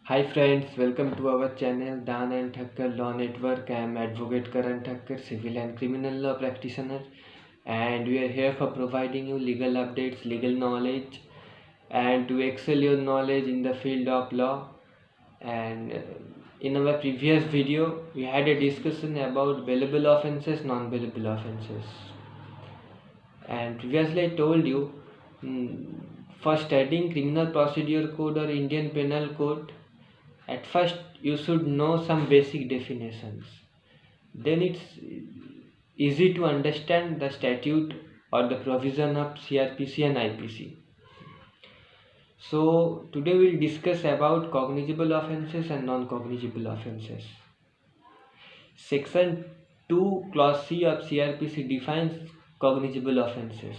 Hi friends, welcome to our channel Dan and Thakkar Law Network. I am Advocate Karan Thakkar, civil and criminal law practitioner, and we are here for providing you legal updates, legal knowledge, and to excel your knowledge in the field of law. And in our previous video, we had a discussion about bailable offences, non-bailable offences, and previously I told you for studying Criminal Procedure Code or Indian Penal Code. At first, you should know some basic definitions. Then it's easy to understand the statute or the provision of CRPC and IPC. So today we'll discuss about cognizable offences and non-cognizable offences. Section 2 Clause C of CRPC defines cognizable offences.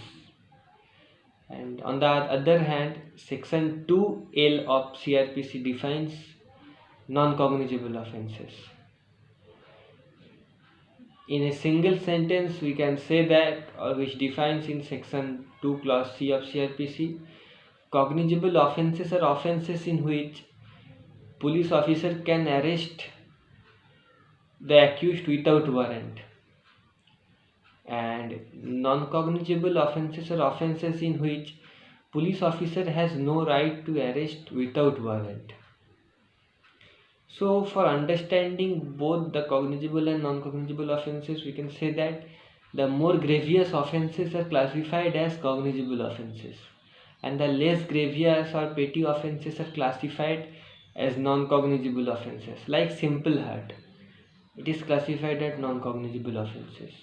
And on the other hand, Section 2L of CRPC defines non-cognizable offences. In a single sentence, we can say that, or which defines in Section 2 Clause C of CRPC, cognizable offences are offences in which police officer can arrest the accused without warrant, and non-cognizable offences are offences in which police officer has no right to arrest without warrant. So for understanding both the cognizable and non-cognizable offences, we can say that the more grievous offences are classified as cognizable offences, and the less grievous or petty offences are classified as non-cognizable offences. Like simple hurt, it is classified as non-cognizable offences.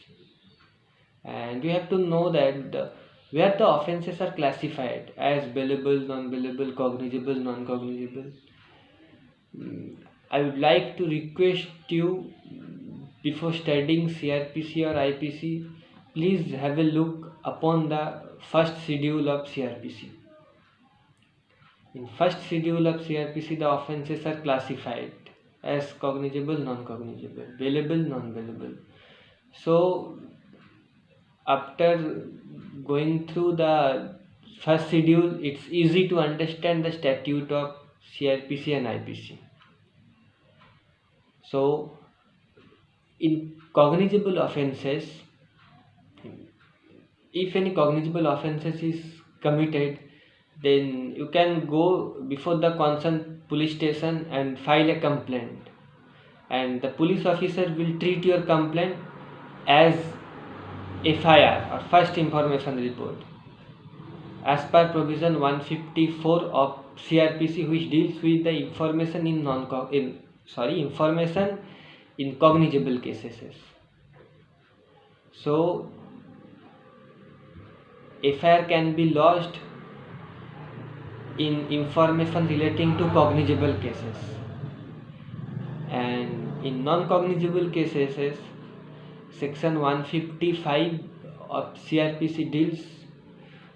And we have to know that where the offences are classified as bailable, non-bailable, cognizable, non-cognizable, I would like to request you, before studying CRPC or IPC, please have a look upon the first schedule of CRPC. In first schedule of CRPC, the offences are classified as cognizable, non-cognizable, bailable, non-bailable. So after going through the first schedule, it's easy to understand the statute of CRPC and IPC. So in cognizable offences, if any cognizable offences is committed, then you can go before the concerned police station and file a complaint, and the police officer will treat your complaint as FIR or first information report as per provision 154 of CRPC, which deals with the information information in cognizable cases. So FIR can be lodged in information relating to cognizable cases, and in non-cognizable cases, section 155 of CRPC deals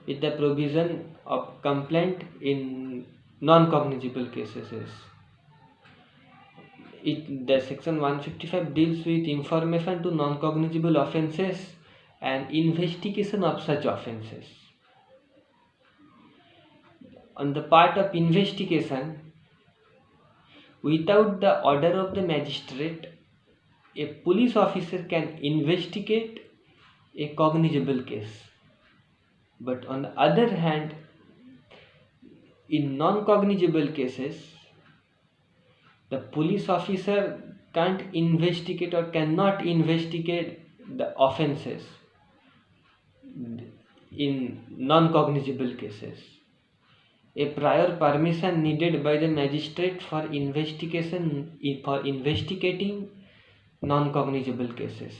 with the provision of complaint in non-cognizable cases. The section 155 deals with information to non-cognizable offences and investigation of such offences. On the part of investigation, without the order of the magistrate, a police officer can investigate a cognizable case. But on the other hand, in non-cognizable cases, the police officer can't investigate or cannot investigate the offences in non-cognizable cases. A prior permission needed by the magistrate for investigating non-cognizable cases.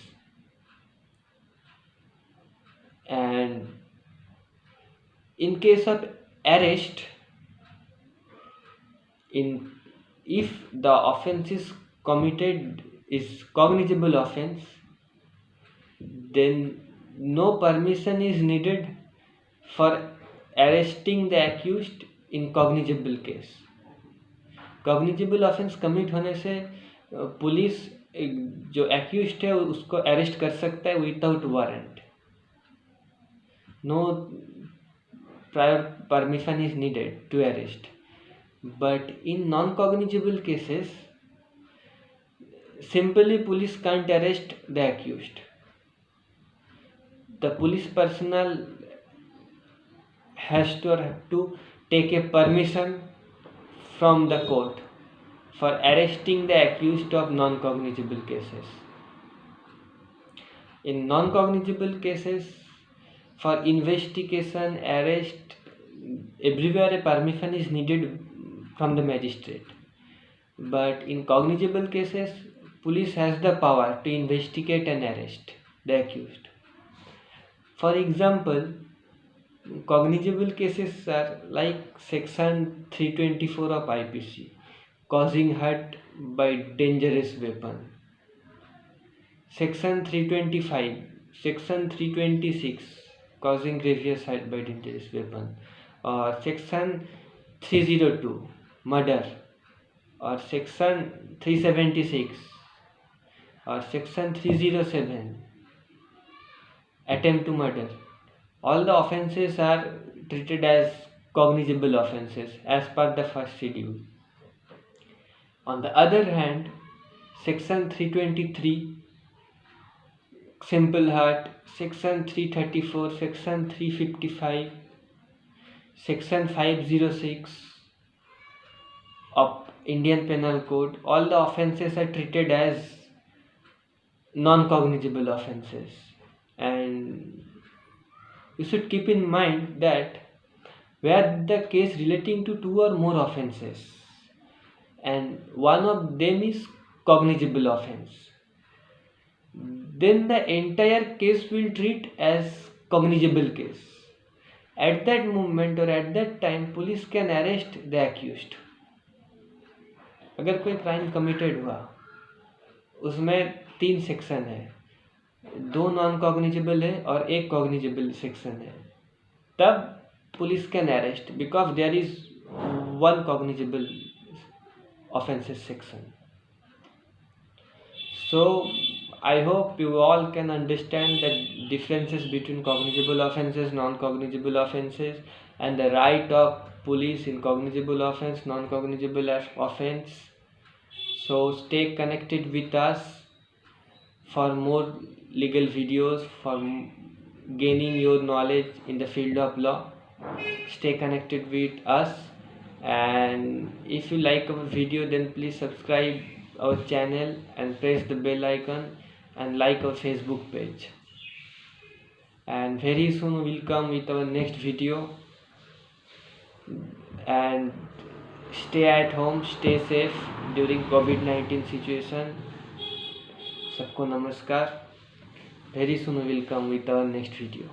And in case of arrest, if the offence is committed is cognizable offence, then no permission is needed for arresting the accused in cognizable case. Cognizable offence commit होने से police जो accused है उसको arrest कर सकता है without warrant. No prior permission is needed to arrest. But in non-cognizable cases, simply police can't arrest the accused. The police personnel has to have to take a permission from the court for arresting the accused of non-cognizable cases. In non-cognizable cases, for investigation, arrest, everywhere a permission is needed from the magistrate. But in cognizable cases, police has the power to investigate and arrest the accused. For example, cognizable cases are like section 324 of IPC, causing hurt by dangerous weapon. Section 325, section 326, causing grievous hurt by dangerous weapon, or section 302, murder, or section 376, or section 307, attempt to murder. All the offences are treated as cognizable offences as per the first schedule. On the other hand, section 323, simple hurt, section 334, section 355, section 506 of Indian Penal Code, all the offences are treated as non-cognizable offences. And you should keep in mind that where the case relating to two or more offences and one of them is cognizable offense, then the entire case will treat as cognizable case. At that moment or at that time police can arrest the accused. अगर कोई crime committed हुआ, उसमें 3 section है, 2 non cognizable है और 1 cognizable section है, तब police can arrest because there is 1 cognizable offenses section. So I hope you all can understand the differences between cognizable offenses, non-cognizable offenses, and the right of police in cognizable offense, non-cognizable offense. So stay connected with us for more legal videos, for gaining your knowledge in the field of law. Stay connected with us, and if you like our video, then please subscribe our channel and press the bell icon and like our Facebook page. And very soon we will come with our next video. And stay at home, stay safe during COVID-19 situation. सबको नमस्कार. Very soon we will come with our next video.